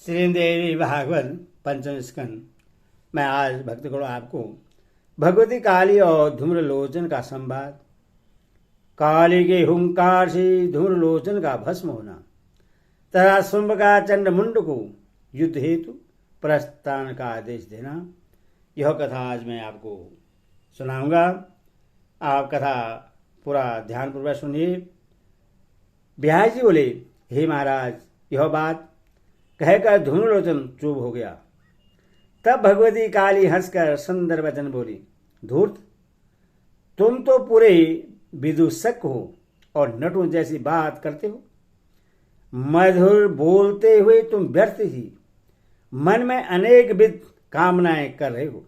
श्रीदेवी भागवत पंचम स्कंद मैं आज भक्तगणों आपको भगवती काली और धूम्रलोचन का संवाद। काली के हुंकार से धूम्रलोचन का भस्म होना तथा शुंभ का चंडमुंड को युद्ध हेतु प्रस्थान का आदेश देना, यह कथा आज मैं आपको सुनाऊंगा। आप कथा पूरा ध्यानपूर्वक सुनिए। ब्यास जी बोले, हे महाराज, यह बात कहकर धूम्रलोचन चुप हो गया। तब भगवती काली हंसकर सुंदर वचन बोली, धूर्त, तुम तो पूरे विदूषक हो और नटों जैसी बात करते हो। मधुर बोलते हुए तुम व्यर्थ ही मन में अनेक विध कामनाएं कर रहे हो।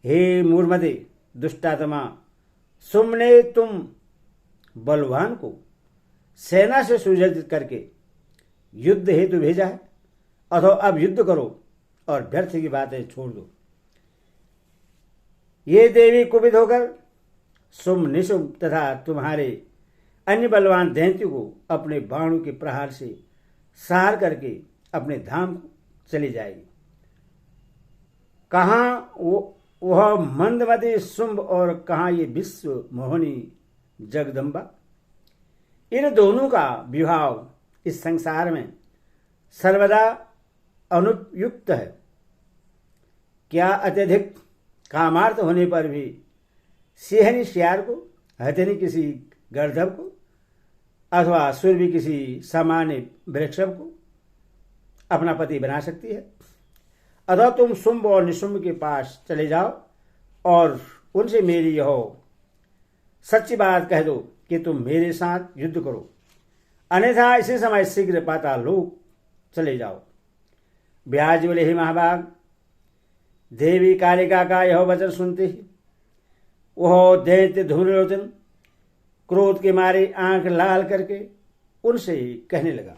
हे मूर्मदे दुष्टात्मा, सुमने तुम बलवान को सेना से सुसज्जित करके युद्ध हेतु भेजा है, अथवा अब युद्ध करो और व्यर्थ की बातें छोड़ दो। ये देवी कुपित होकर शुंभ निशुंभ तथा तुम्हारे अन्य बलवान दैत्यों को अपने बाणों के प्रहार से सार करके अपने धाम को चली जाएगी। कहाँ वह मंदमती शुंभ और कहाँ ये विश्व मोहिनी जगदम्बा। इन दोनों का विवाह इस संसार में सर्वदा अनुपयुक्त है। क्या अत्यधिक कामार्थ होने पर भी सिंहनी शियार को, हथिनी किसी गर्दभ को अथवा सुरभि किसी सामान्य वृक्षभ को अपना पति बना सकती है। अथवा तुम शुंभ और निशुंभ के पास चले जाओ और उनसे मेरी यह सच्ची बात कह दो कि तुम मेरे साथ युद्ध करो, अन्यथा इसी समय शीघ्र पाताल लोक चले जाओ। ब्यास बोले, हे महाभाग, देवी कालिका का यह वचन सुनते ही वह दैत्य धूम्रलोचन क्रोध के मारे आंख लाल करके उनसे कहने लगा,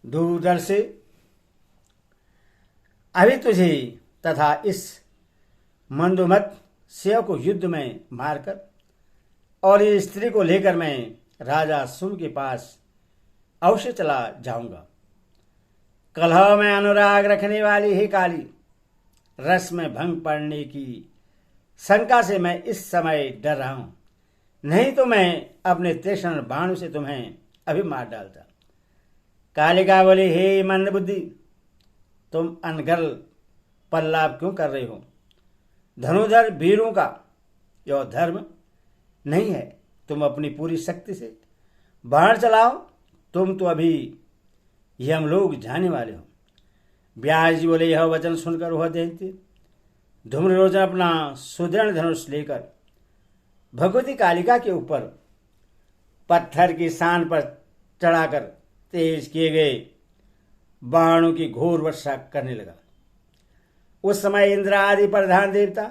दूरदर्श से अभी तुझे तथा इस मंदोमत सिंह को युद्ध में मारकर और इस स्त्री को लेकर मैं राजा शुंभ के पास अवश्य चला जाऊंगा। कलह में अनुराग रखने वाली ही काली, रस में भंग पड़ने की शंका से मैं इस समय डर रहा हूं, नहीं तो मैं अपने तीक्ष्ण बाणों से तुम्हें अभी मार डालता। कालिका बोली, हे मंदबुद्धि, तुम अनर्गल प्रलाप क्यों कर रहे हो? धनुधर वीरों का यह धर्म नहीं है। तुम अपनी पूरी शक्ति से बाण चलाओ, तुम तो अभी यमलोक जाने वाले हो। ब्यास जी बोले, यह वचन सुनकर वह दैत्य धूम्रलोचन अपना सुदृढ़ धनुष लेकर भगवती कालिका के ऊपर पत्थर की शान पर चढ़ाकर तेज किए गए बाणों की घोर वर्षा करने लगा। उस समय इंद्र आदि प्रधान देवता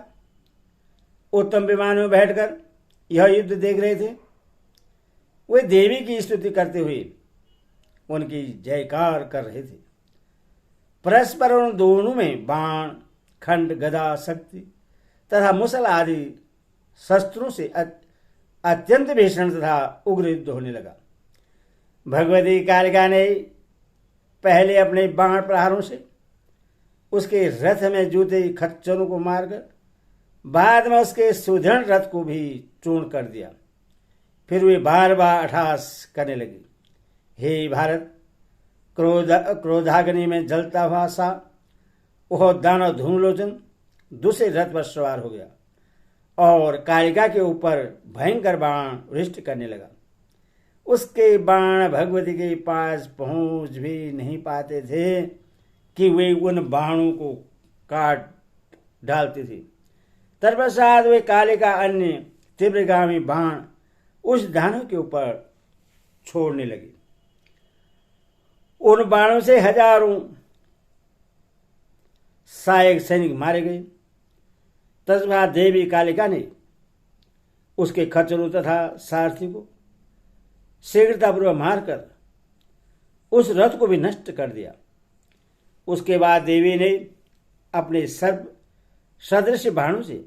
उत्तम विमानों में बैठकर यह युद्ध देख रहे थे। वे देवी की स्तुति करते हुए उनकी जयकार कर रहे थे। परस्पर उन दोनों में बाण, खंड, गदा, शक्ति तथा मुसल आदि शस्त्रों से अत्यंत भीषण तथा उग्र युद्ध होने लगा। भगवती कालिका ने पहले अपने बाण प्रहारों से उसके रथ में जूते खच्चरों को मारकर बाद में उसके सुदृढ़ रथ को भी चूर्ण कर दिया। फिर वे बार बार अठास करने लगी। हे भारत, क्रोधाग्नि में जलता हुआ सा वह दानव धूम्रलोचन दूसरे रथ पर सवार हो गया और कालिका के ऊपर भयंकर बाण वृष्टि करने लगा। उसके बाण भगवती के पास पहुंच भी नहीं पाते थे कि वे उन बाणों को काट डालते थे। तत्पश्चात वे कालिका अन्य तीव्रगामी बाण उस दानव के ऊपर छोड़ने लगे। उन बाणों से हजारों सहायक सैनिक मारे गए। तत्पश्चात देवी कालिका ने उसके खच्चरों तथा सारथी को शीघ्रतापूर्वक मारकर उस रथ को भी नष्ट कर दिया। उसके बाद देवी ने अपने सर्प सदृश बाणों से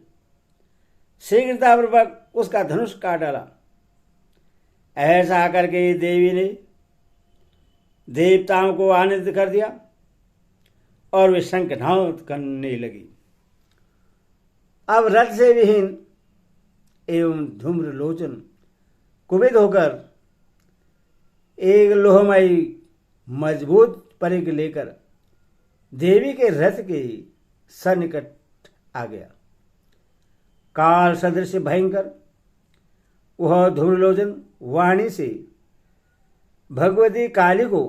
शीघ्रतापूर्वक उसका धनुष काट डाला। ऐसा करके देवी ने देवताओं को आनंदित कर दिया और वे शंखनाद करने लगी। अब रथ से विहीन एवं धूम्रलोचन कुपित होकर एक लोहमयी मजबूत परिघ लेकर देवी के रथ के सन्निकट आ गया। काल सदृश भयंकर वह धूम्रलोचन वाणी से भगवती काली को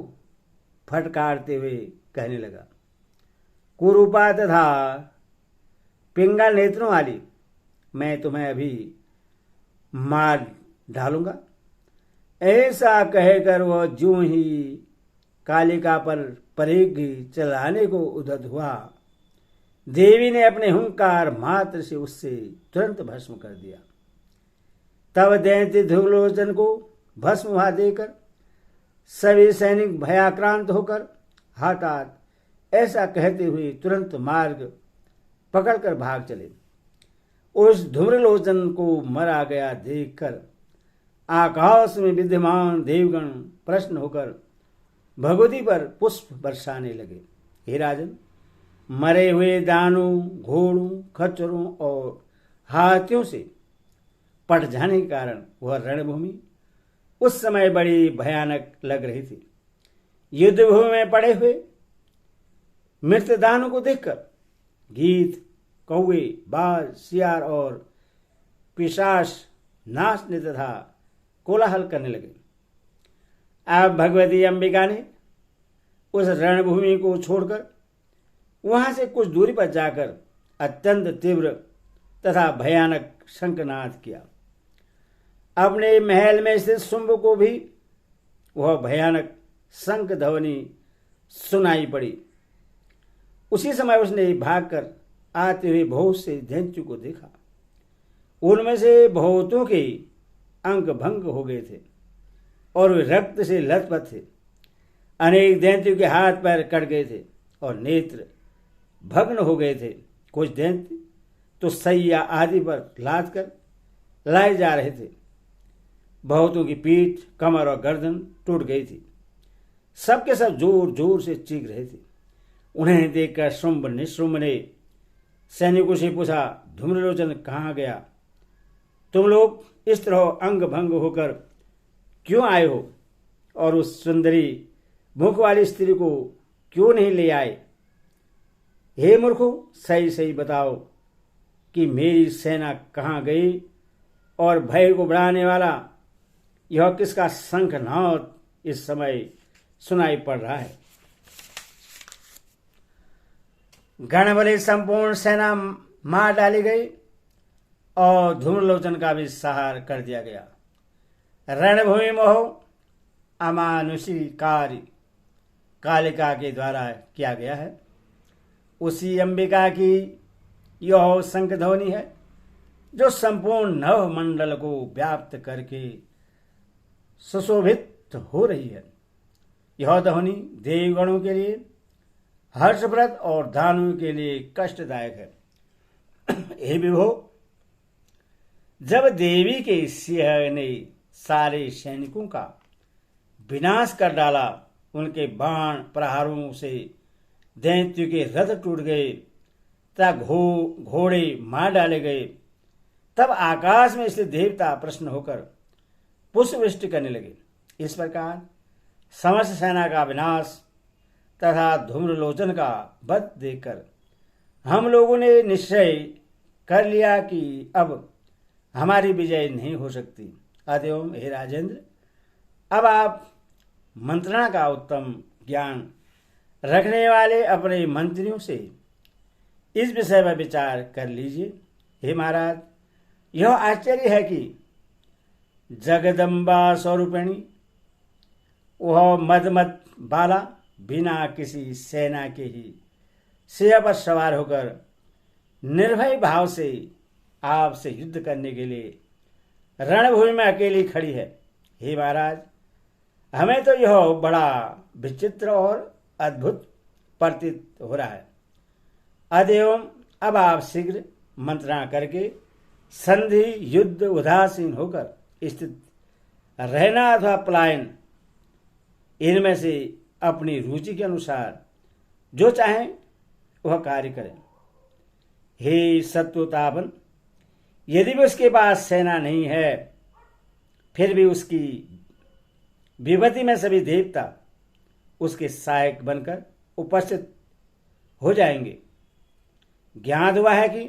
फटकारते हुए कहने लगा, कुरूपा तथा पिंगल नेत्रों वाली, मैं तुम्हें अभी मार डालूंगा। ऐसा कहकर वह ज्यों ही कालिका पर परिघ चलाने को उद्यत हुआ, देवी ने अपने हुंकार मात्र से उससे तुरंत भस्म कर दिया। तब दैत्य धूम्रलोचन को भस्म हुआ देकर सभी सैनिक भयाक्रांत होकर हठात ऐसा कहते हुए तुरंत मार्ग पकड़कर भाग चले। उस धूम्रलोचन को मरा गया देखकर आकाश में विद्यमान देवगण प्रसन्न होकर भगवती पर पुष्प बरसाने लगे। हे राजन, मरे हुए दानों, घोड़ों, खच्चरों और हाथियों से पट जाने के कारण वह रणभूमि उस समय बड़ी भयानक लग रही थी। युद्धभूमि में पड़े हुए मृतदानों को देखकर गीत, कौवे, बाज, सियार और पिशाच नाचने तथा कोलाहल करने लगे। अब भगवती अंबिका ने उस रणभूमि को छोड़कर वहां से कुछ दूरी पर जाकर अत्यंत तीव्र तथा भयानक शंखनाद किया। अपने महल में स्थित शुंभ को भी वह भयानक शंख ध्वनि सुनाई पड़ी। उसी समय उसने भागकर आते हुए बहुत से दैत्यों को देखा। उनमें से बहुतों के अंग भंग हो गए थे और वे रक्त से लथपथ थे। अनेक दैत्यों के हाथ पैर कट गए थे और नेत्र भग्न हो गए थे। कुछ दैत्य तो सैया आदि पर लाद कर लाए जा रहे थे। बहुतों की पीठ, कमर और गर्दन टूट गई थी। सबके सब जोर जोर से चीख रहे थे। उन्हें देखकर शुंभ निशुंभ ने सैनिकों से पूछा, धूम्रलोचन कहाँ गया? तुम लोग इस तरह अंग भंग होकर क्यों आए हो और उस सुंदरी मुख वाली स्त्री को क्यों नहीं ले आए? हे मूर्खों, सही सही बताओ कि मेरी सेना कहाँ गई और भय को बढ़ाने वाला यह किसका शंखनाद इस समय सुनाई पड़ रहा है? गणबली संपूर्ण सेना मार डाली गई और धूम्रलोचन का भी संहार कर दिया गया। रणभूमि मोह अमानुषी कार्य कालिका के द्वारा किया गया है। उसी अंबिका की यह शंख ध्वनि है जो संपूर्ण नव मंडल को व्याप्त करके सुशोभित हो रही है। यह ध्वनि देवगणों के लिए हर्षप्रद और दानवों के लिए कष्टदायक है। हे विभो, जब देवी के सिंह ने सारे सैनिकों का विनाश कर डाला, उनके बाण प्रहारों से दैत्यों के रथ टूट गए तथा घोड़े मार डाले गए, तब आकाश में स्थित देवता प्रसन्न होकर पुष्पवृष्टि करने लगे। इस प्रकार समस्त सेना का विनाश तथा धूम्रलोचन का वध देखकर हम लोगों ने निश्चय कर लिया कि अब हमारी विजय नहीं हो सकती। अतएव हे राजेंद्र, अब आप मंत्रणा का उत्तम ज्ञान रखने वाले अपने मंत्रियों से इस विषय पर विचार कर लीजिए। हे महाराज, यह आश्चर्य है कि जगदम्बा स्वरूपिणी वह मदमत बाला बिना किसी सेना के ही सिंह पर सवार होकर निर्भय भाव से आपसे युद्ध करने के लिए रणभूमि में अकेली खड़ी है। हे महाराज, हमें तो यह बड़ा विचित्र और अद्भुत प्रतीत हो रहा है। अतएव अब आप शीघ्र मंत्रणा करके संधि युद्ध उदासीन होकर स्थित रहना अथवा पलायन, इनमें से अपनी रुचि के अनुसार जो चाहें वह कार्य करें। हे सत्वतापन, यदि भी उसके पास सेना नहीं है, फिर भी उसकी विपत्ति में सभी देवता उसके सहायक बनकर उपस्थित हो जाएंगे। ज्ञात हुआ है कि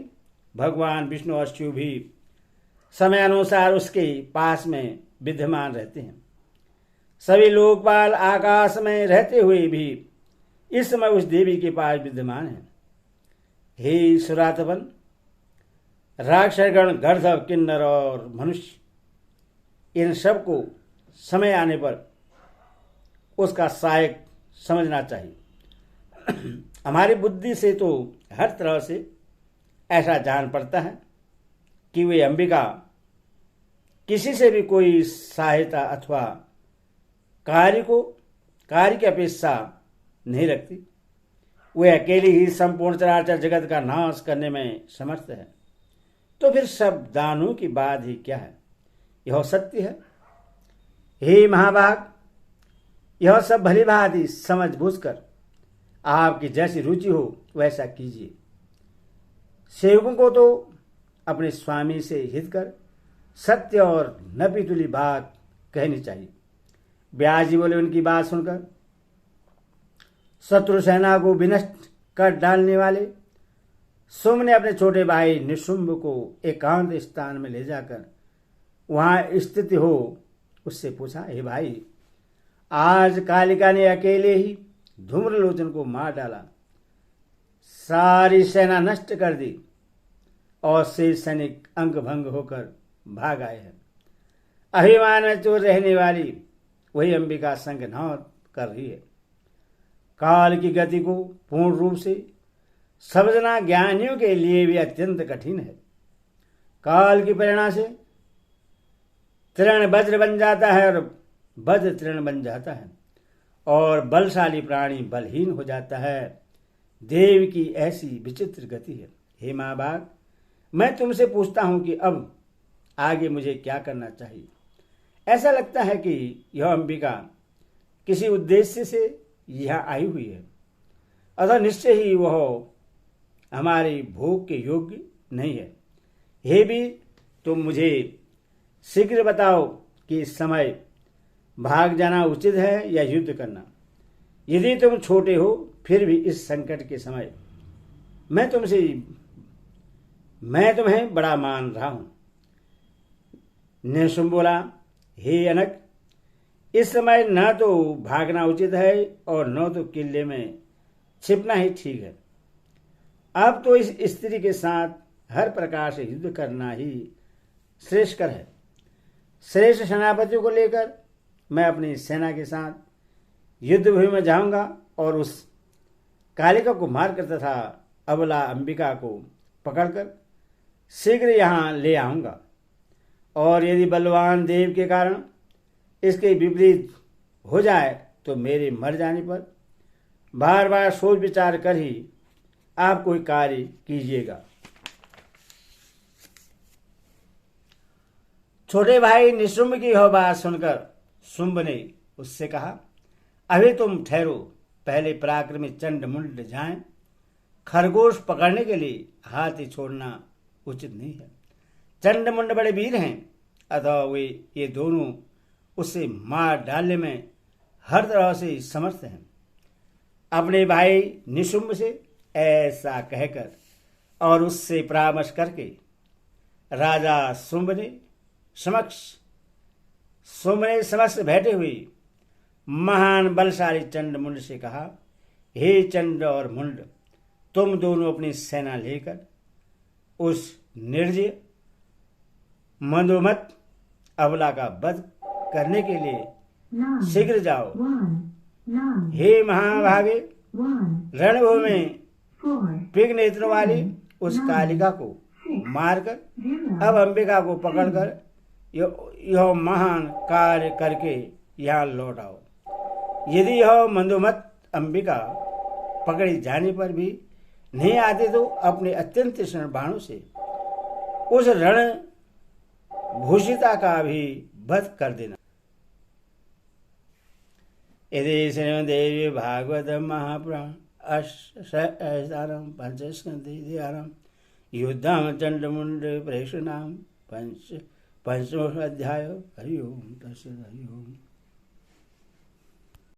भगवान विष्णु और शिव भी समय अनुसार उसके पास में विद्यमान रहते हैं। सभी लोकपाल आकाश में रहते हुए भी इस समय उस देवी के पास विद्यमान है। हे सुरातपन, राक्षसगण, गर्दभ, किन्नर और मनुष्य, इन सब को समय आने पर उसका सहायक समझना चाहिए। हमारी बुद्धि से तो हर तरह से ऐसा जान पड़ता है कि वे अंबिका किसी से भी कोई सहायता अथवा कार्य की अपेक्षा नहीं रखती। वे अकेली ही संपूर्ण चराचर जगत का नाश करने में समर्थ है। तो फिर सब दानों की बात ही क्या है? यह सत्य है। हे महाभाग, यह सब भली भांति समझ बूझकर आपकी जैसी रुचि हो वैसा कीजिए। सेवकों को तो अपने स्वामी से हित कर सत्य और नपीतुली बात कहनी चाहिए। व्यास जी बोले, उनकी बात सुनकर शत्रु सेना को विनष्ट कर डालने वाले सुम्ब ने अपने छोटे भाई निशुंभ को एकांत स्थान में ले जाकर वहां स्थित हो उससे पूछा, हे भाई, आज कालिका ने अकेले ही धूम्रलोचन को मार डाला, सारी सेना नष्ट कर दी और शेष सैनिक अंग भंग होकर भाग आए हैं। अभिमान में चोर रहने वाली वही अंबिका संग न कर रही है। काल की गति को पूर्ण रूप से समझना ज्ञानियों के लिए भी अत्यंत कठिन है। काल की प्रेरणा से तृण वज्र बन जाता है और वज्र तृण बन जाता है और बलशाली प्राणी बलहीन हो जाता है। देव की ऐसी विचित्र गति है। हे महाभाग, मैं तुमसे पूछता हूं कि अब आगे मुझे क्या करना चाहिए? ऐसा लगता है कि यह अंबिका किसी उद्देश्य से यहां आई हुई है, अतः निश्चय ही वह हमारे भोग के योग्य नहीं है। हे भी, तुम मुझे शीघ्र बताओ कि इस समय भाग जाना उचित है या युद्ध करना। यदि तुम छोटे हो फिर भी इस संकट के समय मैं तुम्हें बड़ा मान रहा हूं। निशुंभ बोला, हे अनक, इस समय न तो भागना उचित है और न तो किले में छिपना ही ठीक है। अब तो इस स्त्री के साथ हर प्रकार से युद्ध करना ही श्रेष्ठकर है। श्रेष्ठ सेनापतियों को लेकर मैं अपनी सेना के साथ युद्ध भूमि में जाऊंगा और उस कालिका को मारकर तथा अबला अंबिका को पकड़कर शीघ्र यहाँ ले आऊंगा। और यदि बलवान देव के कारण इसके विपरीत हो जाए तो मेरे मर जाने पर बार बार सोच विचार कर ही आप कोई कार्य कीजिएगा। छोटे भाई निशुंभ की यह बात सुनकर शुंभ ने उससे कहा, अभी तुम ठहरो, पहले पराक्रमी चंडमुंड जाएं। खरगोश पकड़ने के लिए हाथ ही छोड़ना उचित नहीं है। चंडमुंड बड़े वीर हैं, अतः वे ये दोनों उसे मार डालने में हर तरह से समर्थ हैं। अपने भाई निशुंभ से ऐसा कहकर और उससे परामर्श करके राजा शुंभ ने समक्ष बैठे हुए महान बलशाली चंडमुंड से कहा, हे चंड और मुंड, तुम दोनों अपनी सेना लेकर उस निर्जय मंदोमत अबला का वध करने के लिए शीघ्र जाओ। हे महाभागे, रणभूमि में पिघ नेत्रों वाली उस कालिका को मारकर अब अंबिका को पकड़कर यह महान कार्य करके यहाँ लौट आओ। यदि यह मंदोमत अंबिका पकड़ी जाने पर भी नहीं आते तो अपने अत्यंत तीक्ष्ण बाणों से उस रण भूषिता का भी वध कर देना। यदि श्रीमद्देवी भागवत महापुराण अष्टारं पंचस्कन्धेयारं युद्धं चण्डमुण्ड प्रेषणां पंचमोऽध्याय हरि ओम तत्सत् हरि ओम।